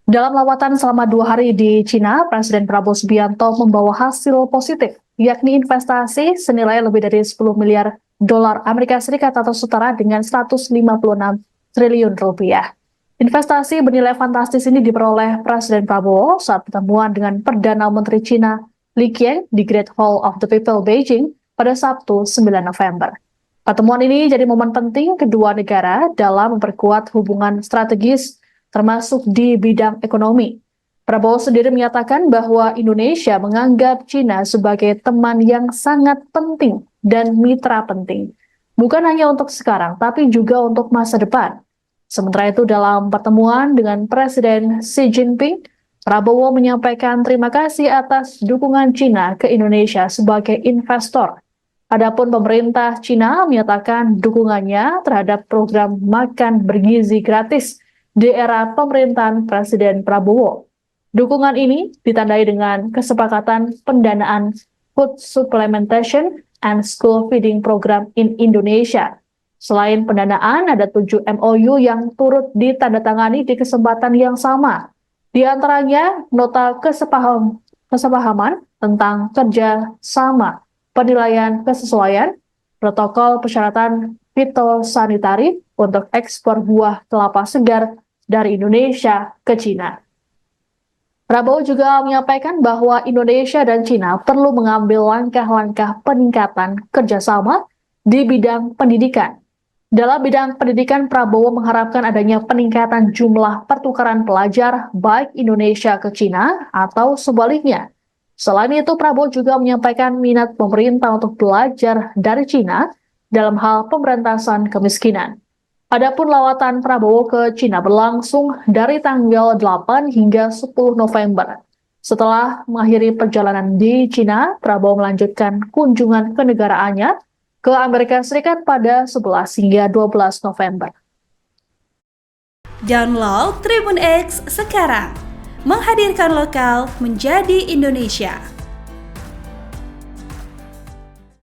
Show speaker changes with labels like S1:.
S1: Dalam lawatan selama 2 hari di Cina, Presiden Prabowo Subianto membawa hasil positif, yakni investasi senilai lebih dari 10 miliar dolar Amerika Serikat atau setara dengan 156 triliun rupiah. Investasi bernilai fantastis ini diperoleh Presiden Prabowo saat pertemuan dengan Perdana Menteri Cina Li Qiang di Great Hall of the People Beijing pada Sabtu 9 November. Pertemuan ini jadi momen penting kedua negara dalam memperkuat hubungan strategis termasuk di bidang ekonomi. Prabowo sendiri menyatakan bahwa Indonesia menganggap Cina sebagai teman yang sangat penting dan mitra penting. Bukan hanya untuk sekarang, tapi juga untuk masa depan. Sementara itu dalam pertemuan dengan Presiden Xi Jinping, Prabowo menyampaikan terima kasih atas dukungan Cina ke Indonesia sebagai investor. Adapun pemerintah Cina menyatakan dukungannya terhadap program makan bergizi gratis di era pemerintahan Presiden Prabowo. Dukungan ini ditandai dengan kesepakatan pendanaan Food Supplementation and School Feeding Program in Indonesia. Selain pendanaan, ada 7 MOU yang turut ditandatangani di kesempatan yang sama. Di antaranya, nota kesepahaman tentang kerja sama, penilaian kesesuaian, protokol persyaratan fitosanitari untuk ekspor buah kelapa segar dari Indonesia ke Cina. Prabowo juga menyampaikan bahwa Indonesia dan Cina perlu mengambil langkah-langkah peningkatan kerjasama di bidang pendidikan. Dalam bidang pendidikan, Prabowo mengharapkan adanya peningkatan jumlah pertukaran pelajar baik Indonesia ke Cina atau sebaliknya. Selain itu, Prabowo juga menyampaikan minat pemerintah untuk belajar dari Cina dalam hal pemberantasan kemiskinan. Adapun lawatan Prabowo ke Cina berlangsung dari tanggal 8 hingga 10 November. Setelah mengakhiri perjalanan di Cina, Prabowo melanjutkan kunjungan kenegaraannya ke Amerika Serikat pada 11 hingga 12 November.
S2: Download Tribun X sekarang, menghadirkan lokal menjadi Indonesia.